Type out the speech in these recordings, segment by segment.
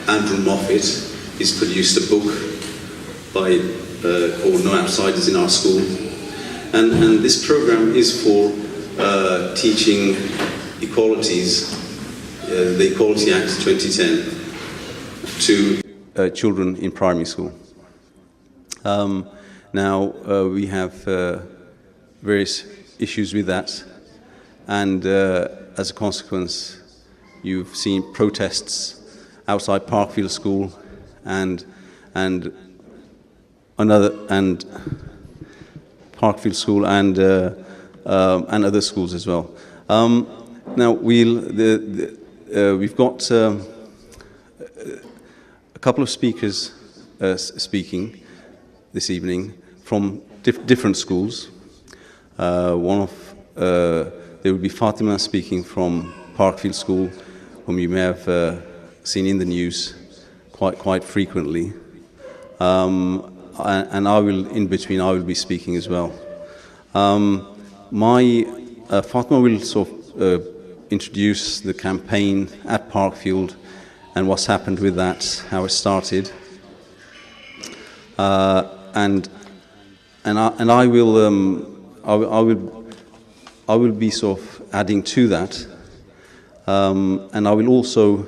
Andrew Moffat, he's produced a book called No Outsiders in Our School. And this program is for teaching equalities, the Equality Act 2010, to children in primary school. Now, we have various issues with that, and as a consequence, you've seen protests outside Parkfield School and Parkfield School and other schools as well. Now we've got a couple of speakers speaking this evening from different schools. There will be Fatima speaking from Parkfield School, whom you may have seen in the news quite frequently. And I will, in between, I will be speaking as well. Fatima will sort of introduce the campaign at Parkfield and what's happened with that, how it started, and I will be sort of adding to that, and I will also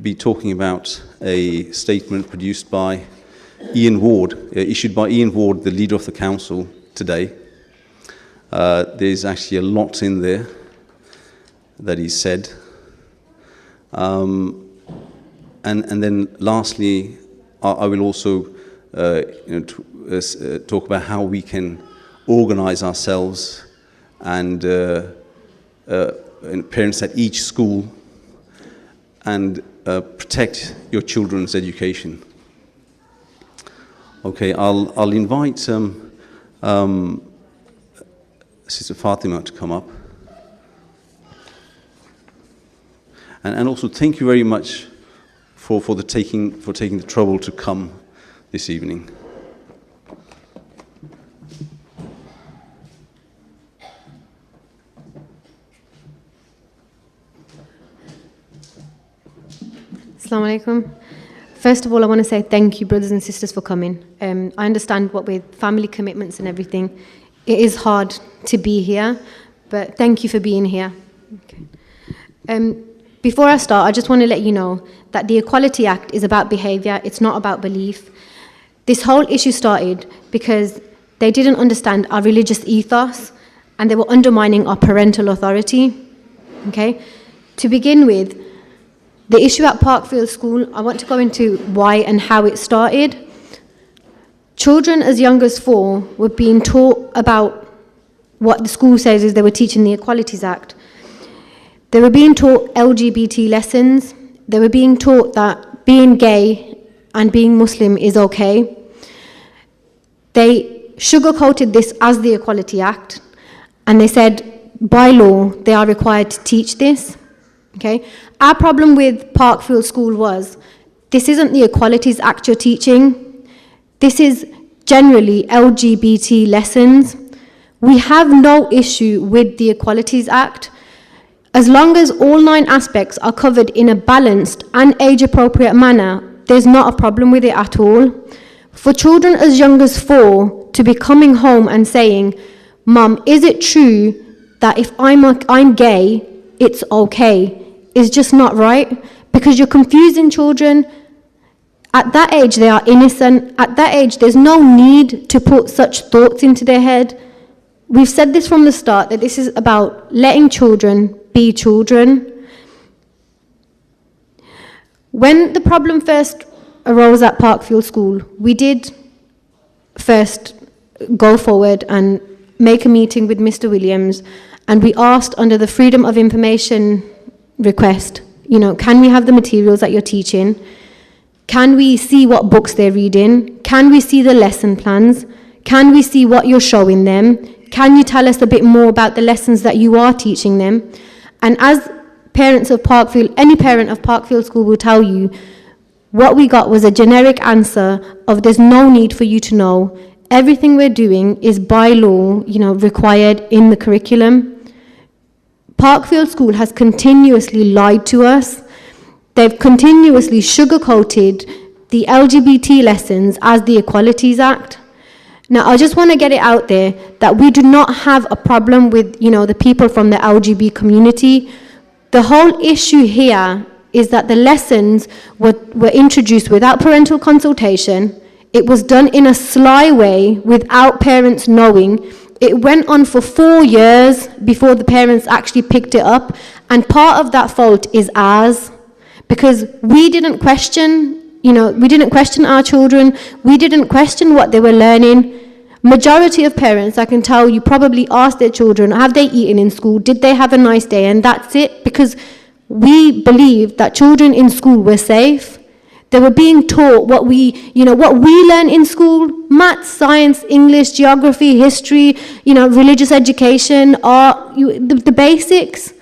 be talking about a statement produced by Ian Ward, issued by Ian Ward, the leader of the council, today. There's actually a lot in there that he said. And then lastly, I will also talk about how we can organize ourselves and parents at each school and protect your children's education. Okay, I'll invite Sister Fatima to come up, and also thank you very much for taking the trouble to come this evening. Assalamu alaikum. First of all, I want to say thank you, brothers and sisters, for coming. I understand what with family commitments and everything, it is hard to be here, but thank you for being here. Okay. Before I start, I just want to let you know that the Equality Act is about behaviour, it's not about belief. This whole issue started because they didn't understand our religious ethos and they were undermining our parental authority. Okay? To begin with, the issue at Parkfield School, I want to go into why and how it started. Children as young as 4 were being taught about what the school says is they were teaching the Equalities Act. They were being taught LBGT lessons. They were being taught that being gay and being Muslim is okay. They sugarcoated this as the Equality Act, and they said, by law, they are required to teach this. Okay? Our problem with Parkfield School was, this isn't the Equalities Act you're teaching. This is generally LGBT lessons. We have no issue with the Equalities Act. As long as all 9 aspects are covered in a balanced and age-appropriate manner, there's not a problem with it at all. For children as young as 4 to be coming home and saying, Mum, is it true that if I'm gay, it's okay, is just not right, because you're confusing children. At that age, they are innocent. At that age, there's no need to put such thoughts into their head. We've said this from the start, that this is about letting children be children. When the problem first arose at Parkfield School, we did first go forward and make a meeting with Mr. Williams, and we asked under the Freedom of Information request, can we have the materials that you're teaching? Can we see what books they're reading? Can we see the lesson plans? Can we see what you're showing them? Can you tell us a bit more about the lessons that you are teaching them? And as parents of Parkfield, any parent of Parkfield School will tell you, what we got was a generic answer of there's no need for you to know. Everything we're doing is by law, required in the curriculum. Parkfield School has continuously lied to us. they've continuously sugar-coated the LGBT lessons as the Equalities Act. Now, I just want to get it out there that we do not have a problem with, the people from the LGBT community. The whole issue here is that the lessons were introduced without parental consultation. It was done in a sly way without parents knowing. It went on for 4 years before the parents actually picked it up, and part of that fault is ours, because we didn't question our children, we didn't question what they were learning. Majority of parents, I can tell you, probably asked their children, have they eaten in school? Did they have a nice day? And that's it, because we believed that children in school were safe. They were being taught what we learn in school: maths, science, English, geography, history, religious education, art, the basics.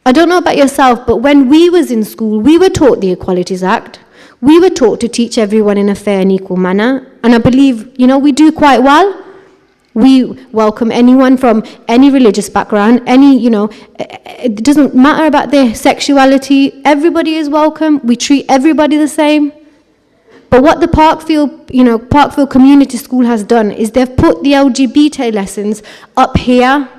I don't know about yourself, but when we was in school, we were taught the Equalities Act. We were taught to teach everyone in a fair and equal manner. And I believe, we do quite well. We welcome anyone from any religious background, it doesn't matter about their sexuality. Everybody is welcome. We treat everybody the same. But what the Parkfield Community School has done is they've put the LGBT lessons up here.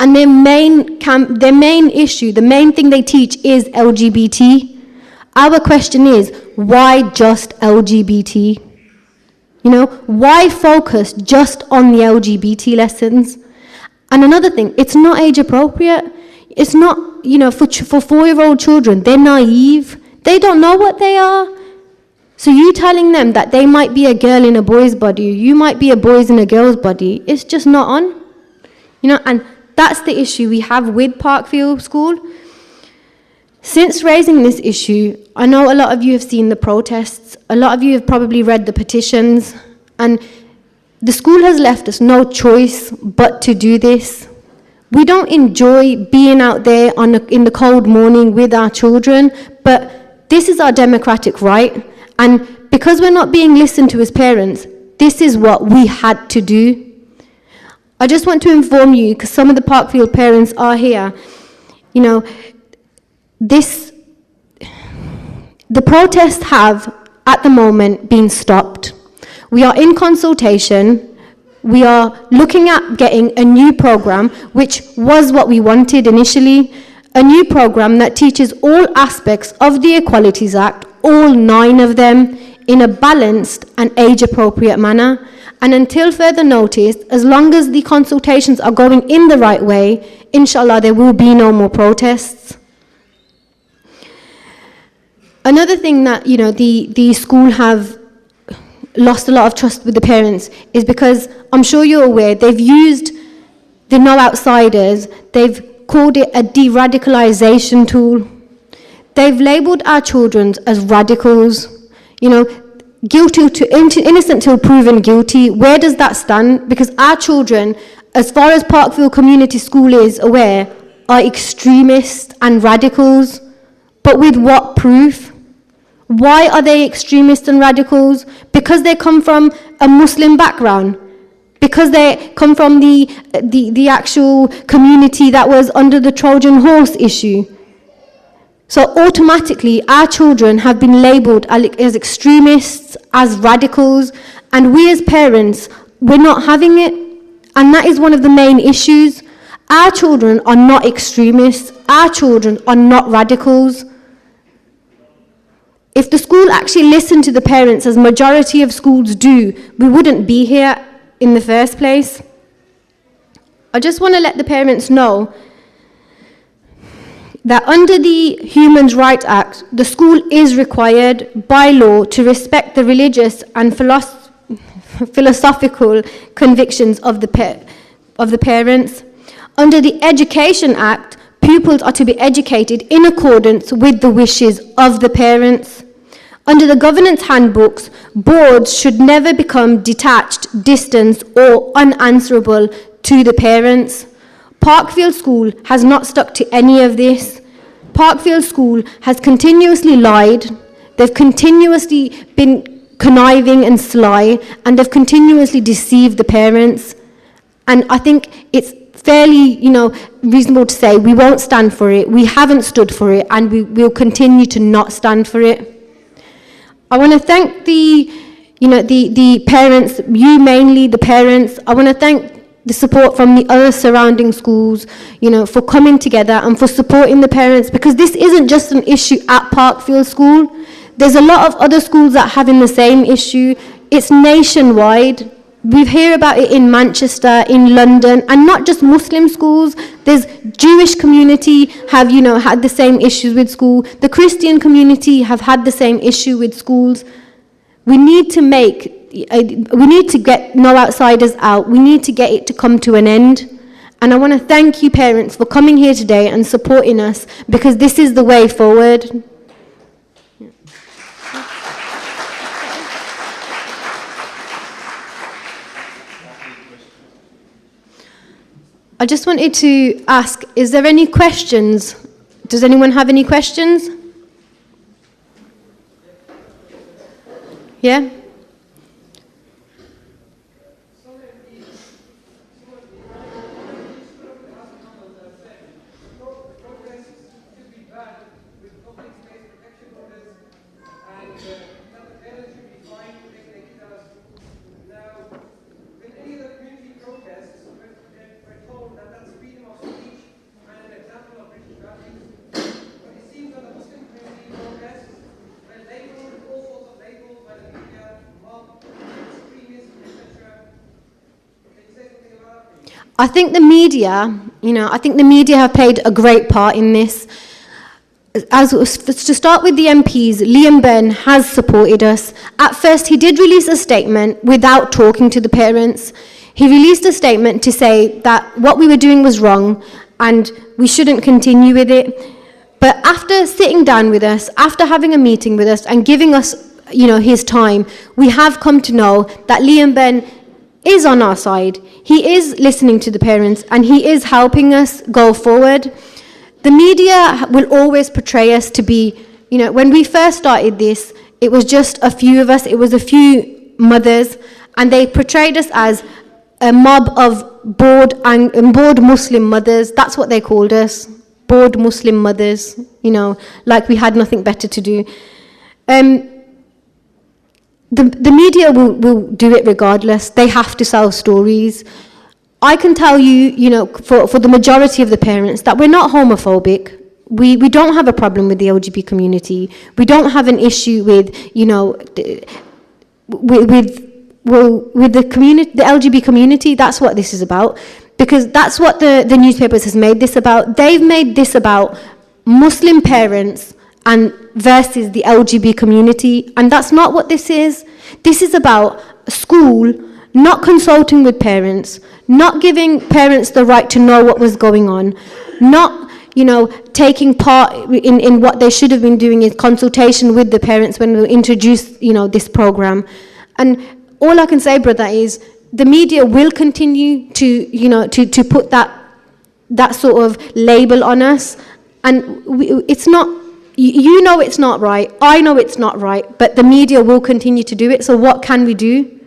And their main issue, the main thing they teach is LGBT. Our question is, why just LGBT? Why focus just on the LGBT lessons? And another thing, it's not age appropriate. It's not, for 4-year-old children, they're naive. They don't know what they are. So you telling them that they might be a girl in a boy's body, you might be a boy in a girl's body, it's just not on. And that's the issue we have with Parkfield School. Since raising this issue, I know a lot of you have seen the protests, a lot of you have probably read the petitions, and the school has left us no choice but to do this. We don't enjoy being out there in the cold morning with our children, but this is our democratic right, and because we're not being listened to as parents, this is what we had to do. I just want to inform you, because some of the Parkfield parents are here, the protests have, at the moment, been stopped. We are in consultation. We are looking at getting a new program, which was what we wanted initially, a new program that teaches all aspects of the Equalities Act, all 9 of them, in a balanced and age-appropriate manner. And until further notice, as long as the consultations are going in the right way, inshallah, there will be no more protests. Another thing that, the school have lost a lot of trust with the parents is because, I'm sure you're aware, they've used the No Outsiders, they've called it a de-radicalization tool. They've labeled our children as radicals, guilty to innocent till proven guilty. Where does that stand? Because our children, as far as Parkfield Community School is aware, are extremists and radicals. But with what proof? Why are they extremists and radicals? Because they come from a Muslim background. Because they come from the actual community that was under the Trojan horse issue. So automatically, our children have been labelled as extremists, as radicals, and we as parents, we're not having it. And that is one of the main issues. Our children are not extremists. Our children are not radicals. If the school actually listened to the parents, as majority of schools do, we wouldn't be here in the first place. I just want to let the parents know that under the Human Rights Act, the school is required by law to respect the religious and philosophical convictions of the parents. Under the Education Act, pupils are to be educated in accordance with the wishes of the parents. Under the governance handbooks, boards should never become detached, distant, or unanswerable to the parents. Parkfield School has not stuck to any of this. Parkfield School has continuously lied. They've continuously been conniving and sly, and they've continuously deceived the parents. And I think it's fairly, reasonable to say we won't stand for it, we haven't stood for it, and we will continue to not stand for it. I want to thank the parents, you mainly, the parents. I want to thank the support from the other surrounding schools, for coming together and for supporting the parents, because this isn't just an issue at Parkfield School. There's a lot of other schools that are having the same issue. It's nationwide. We hear about it in Manchester, in London, and not just Muslim schools. There's Jewish community have, had the same issues with school. The Christian community have had the same issue with schools. We need to get No Outsiders out. We need to get it to come to an end. And I want to thank you, parents, for coming here today and supporting us, because this is the way forward. I just wanted to ask, is there any questions? Does anyone have any questions? Yeah? I think the media, have played a great part in this. To start with the MPs, Liam Benn has supported us. At first, he did release a statement without talking to the parents. He released a statement to say that what we were doing was wrong and we shouldn't continue with it. But after sitting down with us, after having a meeting with us and giving us, his time, we have come to know that Liam Benn is on our side. He is listening to the parents and he is helping us go forward. The media will always portray us to be, when we first started this, it was just a few of us, it was a few mothers, and they portrayed us as a mob of bored Muslim mothers. That's what they called us, bored Muslim mothers, like we had nothing better to do. The media will do it regardless. They have to sell stories. I can tell you, for the majority of the parents, that we're not homophobic. We don't have a problem with the LGBT community. We don't have an issue with, with the community, the LGBT community. That's what this is about, because that's what the newspapers has made this about. They've made this about Muslim parents and versus the LGBT community, and that's not what this is. This is about a school not consulting with parents, not giving parents the right to know what was going on, not taking part in what they should have been doing in consultation with the parents when we introduced this program. And all I can say, brother, is the media will continue to put that sort of label on us, and it's not. It's not right, I know it's not right, but the media will continue to do it, so what can we do?